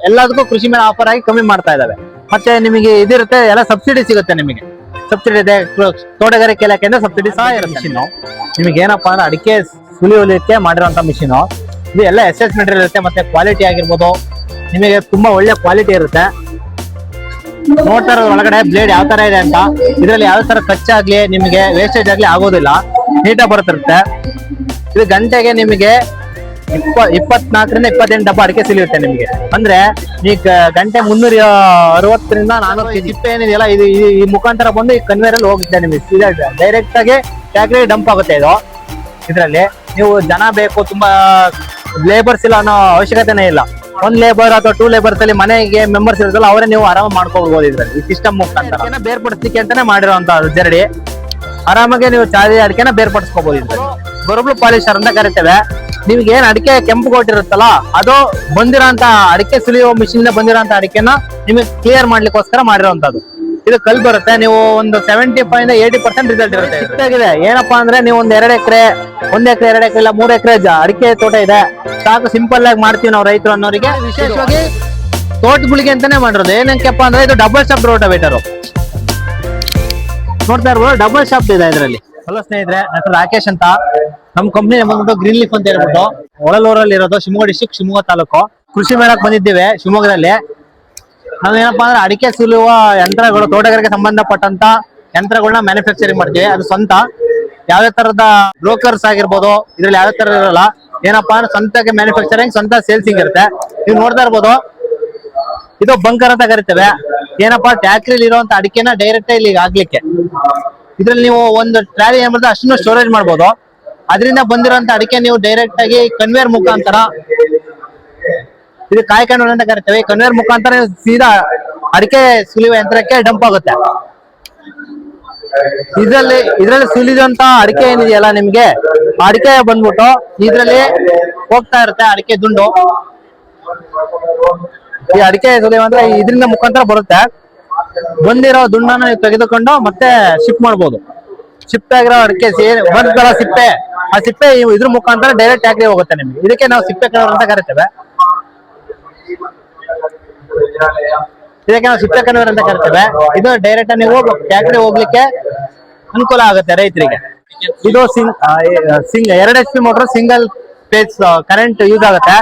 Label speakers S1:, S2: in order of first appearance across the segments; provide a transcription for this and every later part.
S1: ಎಲ್ಲದಕ್ಕೂ ಕೃಷಿ ಮೇಲೆ ಆಫರ್ ಆಗಿ ಕಮ್ಮಿ ಮಾಡ್ತಾ ಇದಾವೆ. ಮತ್ತೆ ನಿಮಗೆ ಇದಿರುತ್ತೆ, ಎಲ್ಲ ಸಬ್ಸಿಡಿ ಸಿಗುತ್ತೆ. ನಿಮಗೆ ಸಬ್ಸಿಡಿ ಇದೆ, ತೋಟಗಾರಿಕೆ ಇಲಾಖೆಯಿಂದ ಸಬ್ಸಿಡಿ ಸಹ ಇರುತ್ತೆ. ಮಿಷಿನ್ ನಿಮಗೆ ಏನಪ್ಪಾ ಅಂದ್ರೆ ಅಡಿಕೆ ಸುಲಿಯೋಲಿಕ್ಕೆ ಮಾಡಿರುವಂತ ಮಿಷಿನ್ ಇದು. ಎಲ್ಲ ಎಸ್ ಮೆಟೀರಿಯಲ್ ಇರುತ್ತೆ, ಮತ್ತೆ ಕ್ವಾಲಿಟಿ ಆಗಿರ್ಬೋದು ನಿಮಗೆ ತುಂಬಾ ಒಳ್ಳೆ ಕ್ವಾಲಿಟಿ ಇರುತ್ತೆ. ನೋಡ್ತಾ ಇರೋದು ಒಳಗಡೆ ಬ್ಲೇಡ್ ಯಾವ ತರ ಇದೆ ಅಂತ. ಇದರಲ್ಲಿ ಯಾವ ತರ ಖರ್ಚಾಗ್ಲಿ ನಿಮಗೆ ವೇಸ್ಟೇಜ್ ಆಗ್ಲಿ ಆಗೋದಿಲ್ಲ, ನೀಟಾಗಿ ಬರುತ್ತಿರುತ್ತೆ. ಇದು ಗಂಟೆಗೆ ನಿಮಗೆ 24ರಿಂದ 28 ಡಬ್ಬ ಅಡಿಕೆ ಸಿಲಿಯುತ್ತೆ ನಿಮಗೆ. ಅಂದ್ರೆ ಈ ಗಂಟೆ 360ರಿಂದ 400 ಸಿಪ್ಪೆ ಏನಿದೆಯಲ್ಲ, ಇದು ಈ ಮುಖಾಂತರ ಬಂದು ಈ ಕನ್ವೇರ್ ಅಲ್ಲಿ ಹೋಗುತ್ತೆ ನಿಮಗೆ. ಡೈರೆಕ್ಟ್ ಆಗಿ ಟ್ಯಾಕ್ರಿ ಡಂಪ್ ಆಗುತ್ತೆ. ಇದು ಇದರಲ್ಲಿ ನೀವು ಜನ ಬೇಕು, ತುಂಬಾ ಲೇಬರ್ಸ್ ಇಲ್ಲ ಅನ್ನೋ ಅವಶ್ಯಕತೆನೇ ಇಲ್ಲ. 1 ಲೇಬರ್ ಅಥವಾ 2 ಲೇಬರ್ಸ್ ಅಲ್ಲಿ ಮನೆಗೆ ಮೆಂಬರ್ಸ್ ಇರುತ್ತಲ್ಲ, ಅವರೇ ನೀವು ಆರಾಮ ಮಾಡ್ಕೋಬಹುದು. ಇದ್ರಲ್ಲಿ ಈ ಸಿಸ್ಟಮ್ ಮುಖಾಂತರ ಬೇರ್ಪಡಿಸ್ಲಿಕ್ಕೆ ಅಂತಾನೆ ಮಾಡಿರುವಂತ ಜರಡಿ. ಆರಾಮಾಗಿ ನೀವು ಚಾದಿ ಅಡಿಕೆನ ಬೇರ್ಪಡಿಸ್ಕೋಬಹುದು. ಇದ್ರಲ್ಲಿ ಗೊರಬ್ಲು ಪಾಲಿಶರ್ ಅಂತ ಕರಿತೇವೆ. ನಿಮ್ಗೆ ಏನ್ ಅಡಿಕೆ ಕೆಂಪು ಕೊಟ್ಟಿರುತ್ತಲ್ಲ, ಅದು ಬಂದಿರೋಂತ ಅಡಿಕೆ ಸುಲಿಯುವ ಮಿಷಿನ್ ಬಂದಿರೋಂತ ಅಡಿಕೆನ ನಿಮಗೆ ಕ್ಲಿಯರ್ ಮಾಡ್ಲಿಕ್ಕೋಸ್ಕರ ಮಾಡಿರುವಂತದ್ದು. ಇದು ಕಲ್ ಬರುತ್ತೆ. ನೀವು ಒಂದು 75 ಇಂದ 80% ರಿಸಲ್ಟ್ ಇರುತ್ತೆ. ಇದಾಗಿದೆ ಏನಪ್ಪಾ ಅಂದ್ರೆ, ನೀವು ಒಂದು 2 ಎಕರೆ 1 ಎಕರೆ 2 ಎಕರೆ ಇಲ್ಲ 3 ಎಕರೆ ಅಡಿಕೆ ತೋಟ ಇದೆ ಸಾಕು, ಸಿಂಪಲ್ ಆಗಿ ಮಾಡ್ತೀವಿ ನಾವು ರೈತರು ಅನ್ನೋರಿಗೆ. ವಿಶೇಷವಾಗಿ ತೋಟಗಳಿಗೆ ಅಂತಾನೆ ಮಾಡಿರೋದು. ಏನಕ್ಕೆಪ್ಪ ಅಂದ್ರೆ, ಇದು ಡಬಲ್ ಶಾಫ್ಟ್ ರೋಟಾವೇಟರ್ ನೋಡ್ತಾ ಇರ್ಬೋದು. ಡಬಲ್ ಶಾಫ್ಟ್ ಇದೆ ಇದರಲ್ಲಿ. ಹಲೋ ಸ್ನೇಹಿತರೆ, ಡಾಕ್ಟರ್ ರಾಕೇಶ್ ಅಂತ. ನಮ್ಮ ಕಂಪ್ನಿ ಬಂದ್ಬಿಟ್ಟು ಗ್ರೀನ್ ಲೀಫ್ ಅಂತ ಹೇಳ್ಬಿಟ್ಟು ಒಳಲೂರಲ್ಲಿ ಇರೋದು, ಶಿವಮೊಗ್ಗ ಡಿಸ್ಟ್ರಿಕ್ಟ್, ಶಿವಮೊಗ್ಗ ತಾಲೂಕು. ಕೃಷಿ ಮೇಳಕ್ಕೆ ಬಂದಿದ್ದೇವೆ ಶಿವಮೊಗ್ಗದಲ್ಲಿ. ನಾವೇನಪ್ಪಾ ಅಂದ್ರೆ ಅಡಿಕೆ ಸುಲಿಯುವ ಯಂತ್ರಗಳು, ತೋಟಗಾರಿಕೆ ಸಂಬಂಧಪಟ್ಟಂತ ಯಂತ್ರಗಳನ್ನ ಮ್ಯಾನುಫ್ಯಾಕ್ಚರಿಂಗ್ ಮಾಡ್ತೀವಿ. ಅದು ಸ್ವಂತ. ಯಾವ್ಯಾವ ತರದ ಬ್ರೋಕರ್ಸ್ ಆಗಿರ್ಬೋದು ಇದ್ರಲ್ಲಿ ಯಾವ್ಯಾವ ತರ ಇರಲ್ಲ. ಏನಪ್ಪಾ ಅಂದ್ರೆ ಸ್ವಂತಕ್ಕೆ ಮ್ಯಾನುಫ್ಯಾಕ್ಚರಿಂಗ್, ಸ್ವಂತ ಸೇಲ್ಸಿಂಗ್ ಇರುತ್ತೆ. ನೀವು ನೋಡ್ತಾ ಇರ್ಬೋದು, ಇದು ಬಂಕರ್ ಅಂತ ಕರಿತೇವೆ. ಏನಪ್ಪಾ ಟ್ಯಾಕ್ರಿಲಿ ಇರುವಂತ ಅಡಿಕೆನ ಡೈರೆಕ್ಟ್ ಇಲ್ಲಿ ಆಗ್ಲಿಕ್ಕೆ. ಇದ್ರಲ್ಲಿ ನೀವು ಒಂದು ಟ್ರಾಲಿ ಏನ್ ಮಾಡ್ತಾರೆ ಅಷ್ಟನ್ನು ಸ್ಟೋರೇಜ್ ಮಾಡ್ಬೋದು. ಅದರಿಂದ ಬಂದಿರೋಂತ ಅಡಿಕೆ ನೀವು ಡೈರೆಕ್ಟ್ ಆಗಿ ಕನ್ವೇರ್ ಮುಖಾಂತರ, ಇದು ಕಾಯಿ ಕನ್ವೇರ್ ಅಂತ ಕರಿತೇವೆ, ಕನ್ವೇರ್ ಮುಖಾಂತರ ಸೀದಾ ಅಡಿಕೆ ಸುಲಿಯುವ ಯಂತ್ರಕ್ಕೆ ಡಂಪ್ ಆಗುತ್ತೆ. ಇದ್ರಲ್ಲಿ ಸುಲಿದಂತ ಅಡಿಕೆ ಏನಿದೆಯಲ್ಲ, ನಿಮ್ಗೆ ಅಡಿಕೆ ಬಂದ್ಬಿಟ್ಟು ಇದ್ರಲ್ಲಿ ಹೋಗ್ತಾ ಇರುತ್ತೆ ಅಡಿಕೆ ದುಂಡು. ಈ ಅಡಿಕೆ ಸುಲಿಯುವಂದ್ರೆ ಇದರಿಂದ ಮುಖಾಂತರ ಬರುತ್ತೆ. ಬಂದಿರೋ ದುಂಡನ್ನ ನೀವು ತೆಗೆದುಕೊಂಡು ಮತ್ತೆ ಶಿಫ್ಟ್ ಮಾಡ್ಬೋದು. ಶಿಫ್ಟ್ ಆಗಿರೋ ಅಡಿಕೆ ಬಂದ್ಗಳ ಸಿಪ್ಪೆ, ಆ ಸಿಪ್ಪೆ ಇದ್ರ ಮುಖಾಂತರ ಡೈರೆಕ್ಟ್ ಟ್ಯಾಕ್ರಿ ಹೋಗುತ್ತೆ ನಿಮ್ಗೆ. ಇದಕ್ಕೆ ನಾವು ಸಿಪ್ಪೆ ಕಣವರು ಅಂತ ಕರಿತೇವೆ. ಇದಕ್ಕೆ ನಾವು ಸಿಪ್ಪೆ ಕನ್ವೇರ್ ಅಂತ ಕರಿತೇವೆ. ಇದು ಡೈರೆಕ್ಟ್ ನೀವು ಟ್ಯಾಕ್ರಿ ಹೋಗ್ಲಿಕ್ಕೆ ಅನುಕೂಲ ಆಗುತ್ತೆ ರೈತರಿಗೆ. ಇದು 2 HP motor, single phase current use ಆಗುತ್ತೆ.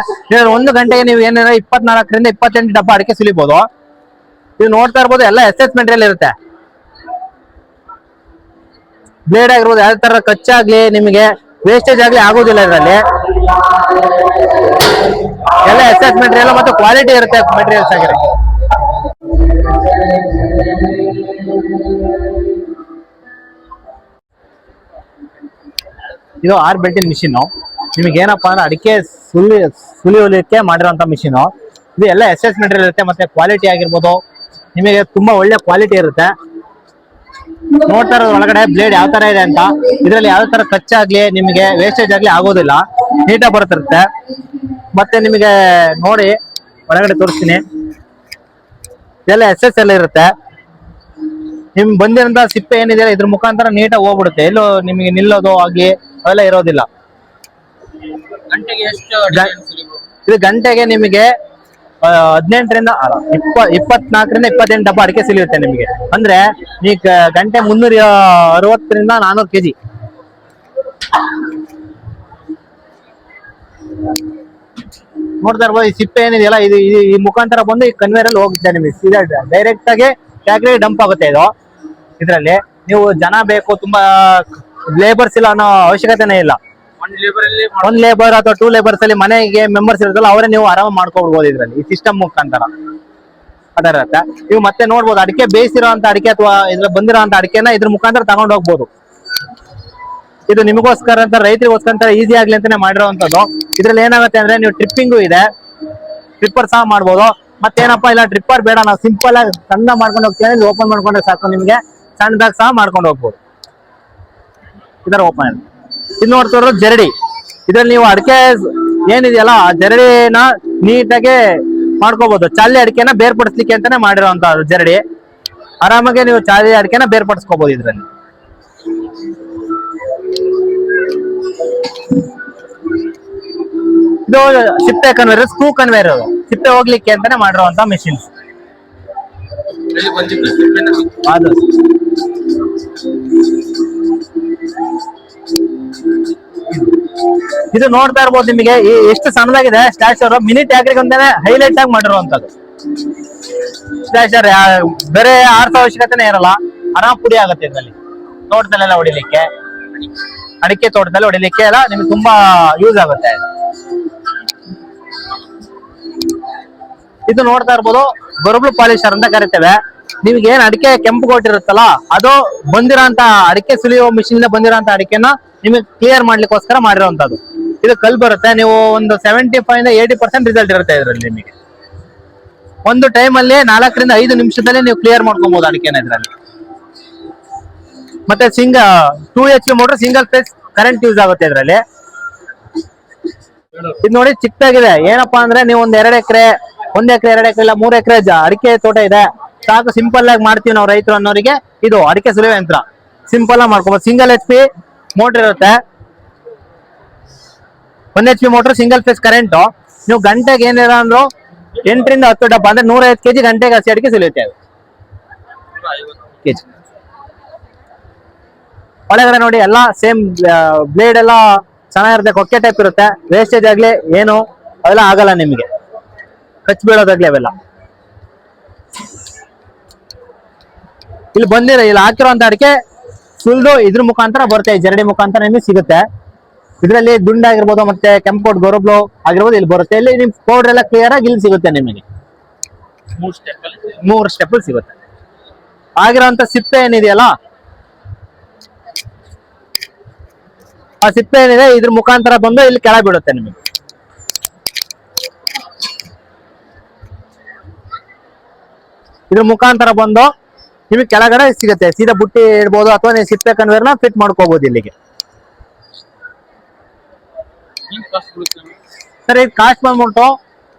S1: 1 ಗಂಟೆಗೆ ನೀವು ಏನಾರ 24ರಿಂದ 28 ಡಬ್ಬ ಅಡಿಕೆ ಸುಲಿಬಹುದು. ನೀವು ನೋಡ್ತಾ ಇರ್ಬೋದು, ಎಲ್ಲ ಎಸ್ ಮೆಟೀರಿಯಲ್ ಇರುತ್ತೆ. ಬ್ಲೇಡ್ ಆಗಿರ್ಬೋದು, ಯಾವ ತರ ಕಚ್ಚಾಗ್ಲಿ ನಿಮಗೆ ವೇಸ್ಟೇಜ್ ಆಗ್ಲಿ ಆಗೋದಿಲ್ಲ. ಇದರಲ್ಲಿ ಎಲ್ಲ ಎಸ್ ಮೆಟೀರಿಯಲ್ ಮತ್ತು ಕ್ವಾಲಿಟಿ ಇರುತ್ತೆ ಮೆಟೀರಿಯಲ್ಸ್ ಆಗಿರೋ. ಇದು 6 ಬೆಲ್ಟಿನ ಮಿಷಿನ್. ನಿಮ್ಗೆ ಏನಪ್ಪಾ ಅಂದ್ರೆ ಅಡಿಕೆ ಸುಲಿಯೋಲಿಕ್ಕೆ ಮಾಡಿರುವಂತ ಮಿಷಿನ್ ಇದು. ಎಲ್ಲ ಎಸ್ ಮೆಟೀರಿಯಲ್ ಇರುತ್ತೆ, ಮತ್ತೆ ಕ್ವಾಲಿಟಿ ಆಗಿರ್ಬೋದು ನಿಮಗೆ ತುಂಬಾ ಒಳ್ಳೆ ಕ್ವಾಲಿಟಿ ಇರುತ್ತೆ. ನೋಡ್ತಾ ಇರೋದು ಒಳಗಡೆ ಬ್ಲೇಡ್ ಯಾವ ತರ ಇದೆ ಅಂತ. ಇದರಲ್ಲಿ ಯಾವ ತರ ಖರ್ಚಾಗ್ಲಿ ನಿಮಗೆ ವೇಸ್ಟೇಜ್ ಆಗ್ಲಿ ಆಗೋದಿಲ್ಲ, ನೀಟಾಗಿ ಬರುತ್ತಿರುತ್ತೆ. ಮತ್ತೆ ನಿಮಗೆ ನೋಡಿ ಒಳಗಡೆ ತೋರಿಸ್ತೀನಿ, ಇದೆಲ್ಲ ಎಸ್ ಎಲ್ಲ ಇರುತ್ತೆ. ನಿಮ್ ಬಂದಿರೋಂತ ಸಿಪ್ಪೆ ಏನಿದೆ ಇದ್ರ ಮುಖಾಂತರ ನೀಟಾಗಿ ಹೋಗ್ಬಿಡುತ್ತೆ. ಎಲ್ಲೋ ನಿಮಗೆ ನಿಲ್ಲೋದು ಆಗ್ಲಿ ಅವೆಲ್ಲ ಇರೋದಿಲ್ಲ. ಇದು ಗಂಟೆಗೆ ನಿಮಗೆ 18ರಿಂದ 24ರಿಂದ 28 ಡಬ್ಬ ಅಡಿಕೆ ಸಿಲಿಯುತ್ತೆ ನಿಮಗೆ. ಅಂದ್ರೆ ಈ ಗಂಟೆ 360ರಿಂದ 400 kg. ನೋಡ್ತಾ ಇರ್ಬೋದು, ಈ ಸಿಪ್ಪೆ ಏನಿದೆಯಲ್ಲ, ಇದು ಈ ಮುಖಾಂತರ ಬಂದು ಈ ಕನ್ವೇರ್ ಅಲ್ಲಿ ಹೋಗುತ್ತೆ ನಿಮಗೆ. ಡೈರೆಕ್ಟ್ ಆಗಿ ಟ್ಯಾಕ್ರಿ ಡಂಪ್ ಆಗುತ್ತೆ. ಇದು ಇದರಲ್ಲಿ ನೀವು ಜನ ಬೇಕು, ತುಂಬಾ ಲೇಬರ್ಸ್ ಇಲ್ಲ ಅನ್ನೋ ಅವಶ್ಯಕತೆನೇ ಇಲ್ಲ. 1 ಲೇಬರ್ ಅಥವಾ 2 ಲೇಬರ್ಸ್ ಅಲ್ಲಿ ಮನೆಗೆ ಮೆಂಬರ್ಸ್ ಇರುತ್ತಲ್ಲ, ಅವರೇ ನೀವು ಆರಾಮ ಮಾಡ್ಕೊಳ್ಬಹುದು. ಇದ್ರಲ್ಲಿ ಈ ಸಿಸ್ಟಮ್ ಮುಖಾಂತರ ಅದರ ಇರುತ್ತೆ. ನೀವು ಮತ್ತೆ ನೋಡ್ಬೋದು, ಅಡಿಕೆ ಬೇಯಿಸಿರೋಂತ ಅಡಿಕೆ ಅಥವಾ ಇದ್ರ ಬಂದಿರೋಂತ ಅಡಿಕೆನ ಇದ್ರ ಮುಖಾಂತರ ತಗೊಂಡು ಹೋಗ್ಬೋದು. ಇದು ನಿಮಗೋಸ್ಕರ ಅಂತ, ರೈತರಿಗೋಸ್ಕರ ಈಸಿ ಆಗ್ಲಿ ಅಂತಾನೆ ಮಾಡಿರೋಂಥದ್ದು. ಇದ್ರಲ್ಲಿ ಏನಾಗುತ್ತೆ ಅಂದ್ರೆ, ನೀವು ಟ್ರಿಪ್ಪಿಂಗು ಇದೆ, ಟ್ರಿಪ್ಪರ್ ಸಹ ಮಾಡ್ಬೋದು. ಮತ್ತೇನಪ್ಪಾ ಇಲ್ಲ ಟ್ರಿಪ್ಪರ್ ಬೇಡ, ನಾವು ಸಿಂಪಲ್ ಆಗಿ ಸಣ್ಣ ಮಾಡ್ಕೊಂಡು ಹೋಗ್ತೀವಿ, ಓಪನ್ ಮಾಡ್ಕೊಂಡ್ರೆ ಸಾಕು. ನಿಮ್ಗೆ ಸಣ್ಣದಾಗಿ ಸಹ ಮಾಡ್ಕೊಂಡು ಹೋಗ್ಬೋದು. ಇದರ ಓಪನ್ ಇದು ನೋಡ್ತಿರೋ ಜರಡಿ. ಇದ್ರಲ್ಲಿ ನೀವು ಅಡಿಕೆ ಏನಿದೆಯಲ್ಲ, ಆ ಜರಡಿನ ನೀಟಾಗಿ ಮಾಡ್ಕೋಬಹುದು. ಚಾಲಿ ಅಡಿಕೆನ ಬೇರ್ಪಡಿಸ್ಲಿಕ್ಕೆ ಅಂತಾನೆ ಮಾಡಿರೋಂತ ಜರಡಿ. ಆರಾಮಾಗಿ ನೀವು ಚಾಲಿ ಅಡಿಕೆನ ಬೇರ್ಪಡಿಸ್ಕೋಬಹುದು ಇದ್ರಲ್ಲಿ. ಇದು ಸಿಪ್ಪೆ ಕನ್ವೇರ್, ಸ್ಕ್ರೂ ಕನ್ವೇರ್, ಸಿಪ್ಪೆ ಹೋಗ್ಲಿಕ್ಕೆ ಅಂತಾನೆ ಮಾಡಿರುವಂತ ಮಿಷಿನ್ಸ್ ಅದು. ಇದು ನೋಡ್ತಾ ಇರ್ಬೋದು ನಿಮಗೆ ಎಷ್ಟು ಸಣ್ಣದಾಗಿದೆ ಸ್ಟ್ಯಾಚರ್. ಮಿನಿ ಟ್ಯಾಕ್ರಿಗೆ ಅಂತಾನೆ ಹೈಲೈಟ್ ಆಗಿ ಮಾಡಿರುವಂತದ್ದು ಸ್ಟ್ಯಾಚರ್. ಬೇರೆ ಆರ್ಸೋ ಅವಶ್ಯಕತೆನೇ ಇರಲ್ಲ, ಆರಾಮ್ ಪುಡಿ ಆಗುತ್ತೆ ಇದರಲ್ಲಿ. ತೋಟದಲ್ಲೆಲ್ಲ ಹೊಡಿಲಿಕ್ಕೆ, ಅಡಿಕೆ ತೋಟದಲ್ಲಿ ಹೊಡಿಲಿಕ್ಕೆ ಎಲ್ಲ ನಿಮ್ಗೆ ತುಂಬಾ ಯೂಸ್ ಆಗುತ್ತೆ. ಇದು ನೋಡ್ತಾ ಇರ್ಬೋದು ಗೊರಬ್ಲು ಪಾಲಿಶರ್ ಅಂತ ಕರಿತೇವೆ. ನಿಮ್ಗೆ ಏನ್ ಅಡಿಕೆ ಕೆಂಪು ಕೊಟ್ಟಿರುತ್ತಲ್ಲ, ಅದು ಬಂದಿರೋಂತ ಅಡಿಕೆ ಸುಲಿಯುವ ಮಿಷಿನ್ ಬಂದಿರೋಂತ ಅಡಿಕೆನ ನಿಮಗೆ ಕ್ಲಿಯರ್ ಮಾಡ್ಲಿಕ್ಕೋಸ್ಕರ ಮಾಡಿರುವಂತದ್ದು. ಇದು ಕಲ್ ಬರುತ್ತೆ. ನೀವು ಒಂದು 75 ಇಂದ 80% ರಿಸಲ್ಟ್ ಇರುತ್ತೆ ಇದರಲ್ಲಿ. ನಿಮಗೆ ಒಂದು ಟೈಮ್ ಅಲ್ಲಿ 4 ರಿಂದ 5 ನಿಮಿಷದಲ್ಲಿ ನೀವು ಕ್ಲಿಯರ್ ಮಾಡ್ಕೊಬಹುದು ಅಡಿಕೆನ ಇದರಲ್ಲಿ. ಮತ್ತೆ 2 HP motor single phase current use ಆಗುತ್ತೆ ಇದರಲ್ಲಿ. ಇದು ನೋಡಿ ಚಿಕ್ಕದಾಗಿದೆ. ಏನಪ್ಪಾ ಅಂದ್ರೆ ನೀವು ಒಂದ್ 2 ಎಕರೆ, 1 ಎಕರೆ, 2 ಎಕರೆ ಇಲ್ಲ 3 ಎಕರೆ ಅಡಿಕೆ ತೋಟ ಇದೆ, ಸಾಕು ಸಿಂಪಲ್ ಆಗಿ ಮಾಡ್ತೀವಿ ನಾವು ರೈತರು ಅನ್ನೋರಿಗೆ ಇದು ಅಡಿಕೆ ಸುಲಿಯುವ ಯಂತ್ರ ಸಿಂಪಲ್ ಆಗಿ ಮಾಡ್ಕೊಬೋದು. ಸಿಂಗಲ್ HP ಮೋಟರ್ ಇರುತ್ತೆ, 1 HP motor single phase current. ನೀವು ಗಂಟೆಗೆ ಏನಿರ ಅಂದ್ರು 8 ರಿಂದ 10 ಡಬ್ಬ ಅಂದ್ರೆ 150 kg ಗಂಟೆಗೆ ಹಸಿ ಅಡಿಕೆ ಸುಲಿಯುತ್ತೆ ಅದು. ಒಳಗಡೆ ನೋಡಿ ಎಲ್ಲ ಸೇಮ್ ಬ್ಲೇಡ್ ಎಲ್ಲ ಚೆನ್ನಾಗಿರುತ್ತೆ, ಕೊಕ್ಕೆ ಟೈಪ್ ಇರುತ್ತೆ. ವೇಸ್ಟೇಜ್ ಆಗ್ಲಿ ಏನು ಅವೆಲ್ಲ ಆಗಲ್ಲ ನಿಮಗೆ, ಕಚ್ ಬೀಳೋದಾಗ್ಲಿ ಅವೆಲ್ಲ. ಇಲ್ಲಿ ಹಾಕಿರುವಂತ ಅಡಿಕೆ ಸುಲ್ದು ಇದ್ರ ಮುಖಾಂತರ ಬರುತ್ತೆ, ಜರಡಿ ಮುಖಾಂತರ ನಿಮಗೆ ಸಿಗುತ್ತೆ. ಇದರಲ್ಲಿ ದುಂಡಾಗಿರ್ಬೋದು ಮತ್ತೆ ಕೆಂಪೋಟ್ ಗೊರಬ್ಲು ಆಗಿರ್ಬೋದು ಇಲ್ಲಿ ಬರುತ್ತೆ. ಇಲ್ಲಿ ನಿಮ್ ಪೌಡರ್ ಎಲ್ಲ ಕ್ಲಿಯರ್ ಆಗಿ ಇಲ್ಲಿ ಸಿಗುತ್ತೆ ನಿಮಗೆ. 3 ಸ್ಟೆಪ್ ಸಿಗುತ್ತೆ. ಆಗಿರೋಂತ ಸಿಪ್ಪೆ ಏನಿದೆಯಲ್ಲ, ಆ ಸಿಪ್ಪೆ ಏನಿದೆ ಇದ್ರ ಮುಖಾಂತರ ಬಂದು ಇಲ್ಲಿ ಕೆಳ ಬೀಳುತ್ತೆ ನಿಮಗೆ. ಇದ್ರ ಮುಖಾಂತರ ಬಂದು ನಿಮಗೆ ಕೆಳಗಡೆ ಸಿಗುತ್ತೆ. ಸೀದಾ ಬುಟ್ಟಿ ಇಡ್ಬೋದು ಅಥವಾ ನೀವು ಸಿಪ್ಪೆ ಕನ್ವೇರ್ನ ಫಿಟ್ ಮಾಡ್ಕೋಬಹುದು ಇಲ್ಲಿಗೆ. ಸರ್ ಇದು ಕಾಸ್ಟ್ ಬಂದ್ಬಿಟ್ಟು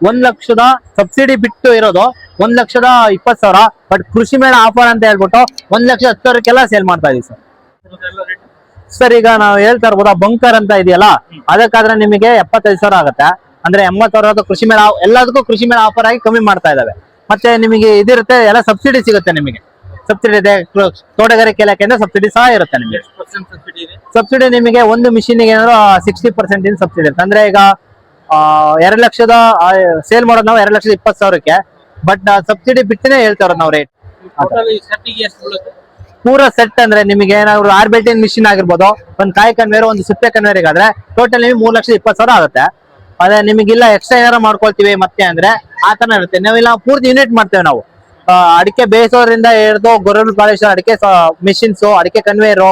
S1: 1 ಲಕ್ಷದ ಸಬ್ಸಿಡಿ ಬಿಟ್ಟು ಇರೋದು 1,20,000. ಬಟ್ ಕೃಷಿ ಮೇಳ ಆಫರ್ ಅಂತ ಹೇಳ್ಬಿಟ್ಟು 1,10,000ಕ್ಕೆಲ್ಲ ಸೇಲ್ ಮಾಡ್ತಾ ಇದೀವಿ ಸರ್. ಸರ್ ಈಗ ನಾವು ಹೇಳ್ತಾ ಇರ್ಬೋದು ಬಂಕರ್ ಅಂತ ಇದೆಯಲ್ಲ, ಅದಕ್ಕಾದ್ರೆ ನಿಮಗೆ 75,000 ಆಗುತ್ತೆ. ಅಂದ್ರೆ 80,000 ಕೃಷಿ ಮೇಳ ಎಲ್ಲದಕ್ಕೂ ಕೃಷಿ ಮೇಳ ಆಫರ್ ಆಗಿ ಕಮ್ಮಿ ಮಾಡ್ತಾ ಇದಾವೆ. ಮತ್ತೆ ನಿಮಗೆ ಇದಿರುತ್ತೆ, ಎಲ್ಲ ಸಬ್ಸಿಡಿ ಸಿಗುತ್ತೆ ನಿಮಗೆ. ಸಬ್ಸಿಡಿ ಇದೆ, ತೋಟಗಾರಿಕೆ ಇಲಾಖೆಯಿಂದ ಸಬ್ಸಿಡಿ ಸಹ ಇರುತ್ತೆ ನಿಮಗೆ. ಸಬ್ಸಿಡಿ ನಿಮಗೆ ಒಂದು ಮಿಷಿನ್ಗೆ ಏನಾದ್ರು 60% ಸಬ್ಸಿಡಿ ಇರುತ್ತೆ. ಅಂದ್ರೆ ಈಗ 2 ಲಕ್ಷದ ಸೇಲ್ ಮಾಡೋದು ನಾವು 2,20,000ಕ್ಕೆ. ಬಟ್ ಸಬ್ಸಿಡಿ ಬಿಟ್ಟಿನೇ ಹೇಳ್ತಾ ಇರೋದು ನಾವು ರೇಟ್. ಪೂರ ಸೆಟ್ ಅಂದ್ರೆ ನಿಮಗೆ ಏನಾದ್ರು ಆರ್ಬಿಟಿನ್ ಮಿಷಿನ್ ಆಗಿರ್ಬೋದು, ಒಂದು ಕಾಯಿ ಕನ್ವೇರ್, ಒಂದು ಸಿಪ್ಪೆ ಕನ್ವೇರ್ ಆದ್ರೆ ಟೋಟಲ್ ನಿಮಗೆ 3,20,000 ಆಗುತ್ತೆ. ಅದೇ ನಿಮಗಿಲ್ಲ ಎಕ್ಸ್ಟ್ರಾ ಏನಾರು ಮಾಡ್ಕೊಳ್ತೀವಿ ಮತ್ತೆ ಅಂದ್ರೆ ಆ ತರ ಇರುತ್ತೆ. ನಾವಿಲ್ಲ ಪೂರ್ತಿ ಯೂನಿಟ್ ಮಾಡ್ತೇವೆ ನಾವು. ಅಡಿಕೆ ಬೇಯಿಸೋದ್ರಿಂದ ಹಿಡಿದು ಗೊರಬ್ಲು ಪಾಲಿಶರ್, ಅಡಿಕೆ ಮಿಷಿನ್ಸ್, ಅಡಿಕೆ ಕನ್ವೇರು,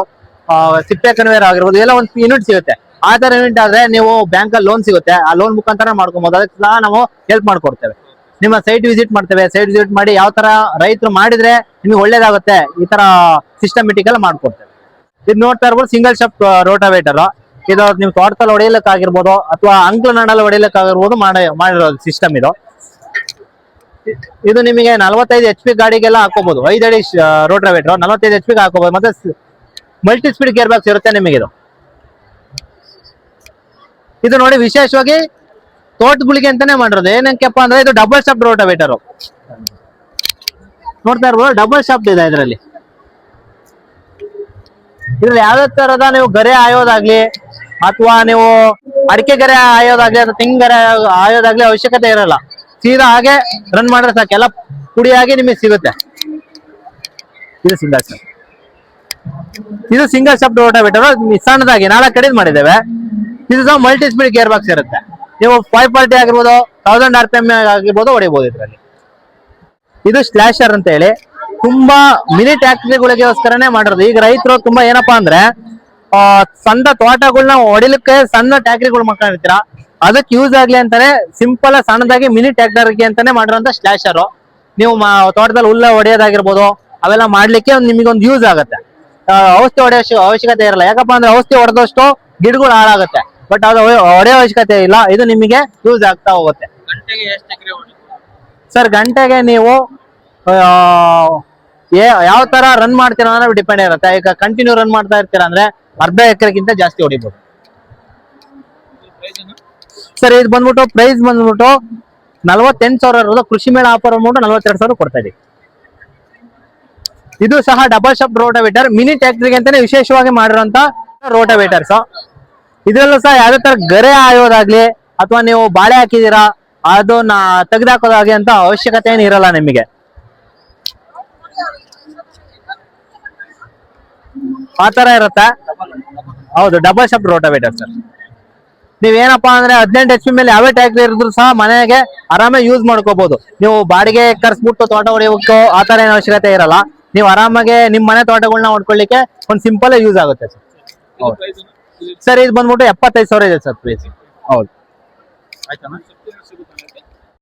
S1: ಸಿಪ್ಪೆ ಕನ್ವೇರ್ ಆಗಿರ್ಬೋದು, ಎಲ್ಲ ಒಂದು ಯೂನಿಟ್ ಸಿಗುತ್ತೆ. ಆ ತರ ಯೂನಿಟ್ ಆದ್ರೆ ನೀವು ಬ್ಯಾಂಕ್ ಅಲ್ಲಿ ಲೋನ್ ಸಿಗುತ್ತೆ, ಆ ಲೋನ್ ಮುಖಾಂತರ ಮಾಡ್ಕೊಬಹುದು. ಅದಕ್ಕೆ ಸಹ ನಾವು ಹೆಲ್ಪ್ ಮಾಡ್ಕೊಡ್ತೇವೆ. ನಿಮ್ಮ ಸೈಟ್ ವಿಸಿಟ್ ಮಾಡ್ತೇವೆ. ಸೈಟ್ ವಿಸಿಟ್ ಮಾಡಿ ಯಾವ ತರ ರೈತರು ಮಾಡಿದ್ರೆ ನಿಮ್ಗೆ ಒಳ್ಳೇದಾಗುತ್ತೆ ಈ ತರ ಸಿಸ್ಟಮೆಟಿಕ್ ಎಲ್ಲ ಮಾಡ್ಕೊಡ್ತೇವೆ. ಇದು ನೋಡ್ತಾ ಇರ್ಬೋದು ಸಿಂಗಲ್ ಶಾಫ್ಟ್ ರೋಟಾವೇಟರ್. ಇದು ನಿಮ್ ತೋಟದಲ್ಲಿ ಹೊಡೆಯಲಿಕ್ಕಾಗಿರ್ಬೋದು ಅಥವಾ ಅಂಕ್ಲನಾಡಲ್ಲಿ ಹೊಡೆಯಲಿಕ್ಕಾಗಿರ್ಬೋದು ಮಾಡಿರೋದು ಸಿಸ್ಟಮ್ ಇದು. ಇದು ನಿಮಗೆ 45 HP ಗಾಡಿಗೆಲ್ಲ ಹಾಕೋಬಹುದು. 5 ಅಡಿ ರೋಟಾವೇಟರ್ 45 HP ಹಾಕೋಬಹುದು. ಮತ್ತೆ ಮಲ್ಟಿ ಸ್ಪೀಡ್ ಗೇರ್ ಬಾಕ್ಸ್ ಇರುತ್ತೆ ನಿಮಗೆ. ಇದು ನೋಡಿ ವಿಶೇಷವಾಗಿ ತೋಟಗಳಿಗೆ ಅಂತಾನೆ ಮಾಡಿರೋದು. ಏನಕ್ಕೆಪ್ಪ ಅಂದ್ರೆ ಇದು ಡಬಲ್ ಶಾಫ್ಟ್ ರೋಟಾವೇಟರ್. ನೋಡ್ತಾ ಇರ್ಬೋದು ಡಬಲ್ ಶಾಫ್ಟ್ ಇದೆ ಇದರಲ್ಲಿ. ಇದ್ರಲ್ಲಿ ಯಾವ್ದೇ ತರದ ನೀವು ಗರೆ ಆಯೋದಾಗ್ಲಿ ಅಥವಾ ನೀವು ಅಡಿಕೆ ಗರೆ ಆಯೋದಾಗ್ಲಿ ಅಥವಾ ತೆಂಗಿನ ಗರೆ ಆಯೋದಾಗ್ಲಿ ಅವಶ್ಯಕತೆ ಇರಲ್ಲ. ಸೀದಾ ಹಾಗೆ ರನ್ ಮಾಡಿದ್ರೆ ಸಾಕು, ಎಲ್ಲ ಪುಡಿಯಾಗಿ ನಿಮಗೆ ಸಿಗುತ್ತೆ. ಇದು ಸಿಂಗಲ್ ಶಾಫ್ಟ್ ರೋಟಾವೇಟರ್ ಸಣ್ಣದಾಗಿ 4 ಕಡೆದು ಮಾಡಿದ್ದೇವೆ. ಇದು ಸಹ ಮಲ್ಟಿ ಸ್ಪೀಡ್ ಗೇರ್ ಬಾಕ್ಸ್ ಇರುತ್ತೆ. ನೀವು 540 ಆಗಿರ್ಬೋದು, 1000 RPM ಆಗಿರ್ಬೋದು ಹೊಡಿಬಹುದು ಇದರಲ್ಲಿ. ಇದು ಸ್ಲಾಶರ್ ಅಂತ ಹೇಳಿ ತುಂಬಾ ಮಿನಿ ಟ್ಯಾಕ್ಟ್ರಿಗಳಿಗೋಸ್ಕರನೇ ಮಾಡಿರೋದು. ಈಗ ರೈತರು ತುಂಬಾ ಏನಪ್ಪಾ ಅಂದ್ರೆ ಸಣ್ಣ ತೋಟಗಳನ್ನ ಹೊಡಿಲಿಕ್ಕೆ ಸಣ್ಣ ಟ್ಯಾಕ್ಟ್ರಿಗಳು ಮಾಡ್ಕೊಂಡಿರ್ತೀರಾ, ಅದಕ್ಕೆ ಯೂಸ್ ಆಗ್ಲಿ ಅಂತಾನೆ ಸಿಂಪಲ್ ಸಣ್ಣದಾಗಿ ಮಿನಿ ಟ್ಯಾಕ್ಟರ್ಗೆ ಅಂತಾನೆ ಮಾಡಿರೋಂಥ ಸ್ಲಾಶರ್. ನೀವು ತೋಟದಲ್ಲಿ ಹುಲ್ಲ ಹೊಡೆಯೋದಾಗಿರ್ಬೋದು ಅವೆಲ್ಲ ಮಾಡ್ಲಿಕ್ಕೆ ನಿಮಗೊಂದು ಯೂಸ್ ಆಗುತ್ತೆ. ಔಷಧಿ ಹೊಡೆಯೋ ಅವಶ್ಯಕತೆ ಇರಲ್ಲ. ಯಾಕಪ್ಪ ಅಂದ್ರೆ ಔಷಧಿ ಹೊಡೆದಷ್ಟು ಗಿಡಗಳು ಹಾಳಾಗುತ್ತೆ. ಬಟ್ ಅದು ಹೊಡೆಯೋ ಅವಶ್ಯಕತೆ ಇಲ್ಲ. ಇದು ನಿಮಗೆ ಯೂಸ್ ಆಗ್ತಾ ಹೋಗುತ್ತೆ. ಸರ್ ಗಂಟೆಗೆ ನೀವು ಯಾವ ತರ ರನ್ ಮಾಡ್ತೀರಾ ಅನ್ನೋದು ಡಿಪೆಂಡ್ ಇರುತ್ತೆ. ಈಗ ಕಂಟಿನ್ಯೂ ರನ್ ಮಾಡ್ತಾ ಇರ್ತೀರಾ ಅಂದ್ರೆ 1/2 ಎಕರೆಗಿಂತ ಜಾಸ್ತಿ ಹೊಡಿಬಹುದು. ಸರ್ ಇದು ಬಂದ್ಬಿಟ್ಟು ಪ್ರೈಸ್ ಬಂದ್ಬಿಟ್ಟು 48,000 ಇರೋದು, ಕೃಷಿ ಮೇಳ ಆಫರ್ ಬಂದ್ಬಿಟ್ಟು 42,000 ಕೊಡ್ತಾ ಇದೀವಿ. ಇದು ಸಹ ಡಬಲ್ ಶಾಫ್ಟ್ ರೋಟಾವೇಟರ್, ಮಿನಿ ಟ್ಯಾಕ್ಟ್ರಿಗೆ ಅಂತಾನೆ ವಿಶೇಷವಾಗಿ ಮಾಡಿರುವಂತ ರೋಟಾವೇಟರ್ಸ್. ಇದ್ರಲ್ಲೂ ಸಹ ಯಾವ್ದೇ ತರ ಗರೆ ಆಯೋದಾಗ್ಲಿ ಅಥವಾ ನೀವು ಬಾಳೆ ಹಾಕಿದೀರಾ ಅದನ್ನ ತೆಗೆದಾಕೋದಾಗ್ಲಿ ಅಂತ ಅವಶ್ಯಕತೆ ಏನು ಇರಲ್ಲ ನಿಮಗೆ. ಆ ತರ ಇರುತ್ತೆ. ಹೌದು, ಡಬಲ್ ಶಾಫ್ಟ್ ರೋಟಾವೇಟರ್ ಸರ್. ನೀವೇನಪ್ಪಾ ಅಂದ್ರೆ 18 HP ಮೇಲೆ ಯಾವೇ ಟ್ಯಾಕ್ಟ್ರಿ ಇರಿದ್ರು ಸಹ ಮನೆಗೆ ಆರಾಮಾಗಿ ಯೂಸ್ ಮಾಡ್ಕೋಬಹುದು. ನೀವು ಬಾಡಿಗೆ ಕರ್ಸ್ಬಿಟ್ಟು ತೋಟ ಹೊಡೆಯೋಕ್ಕೋ ಆ ತರ ಏನು ಅವಶ್ಯಕತೆ ಇರಲ್ಲ. ನೀವು ಆರಾಮಾಗಿ ನಿಮ್ ಮನೆ ತೋಟಗಳನ್ನ ಹೊಡ್ಕೊಳ್ಳಿಕ್ಕೆ ಒಂದು ಸಿಂಪಲ್ ಯೂಸ್ ಆಗುತ್ತೆ ಸರ್. ಸರ್ ಇದು ಬಂದ್ಬಿಟ್ಟು 75,000 ಇದೆ ಸರ್ ಪ್ರೈಸ್. ಹೌದು.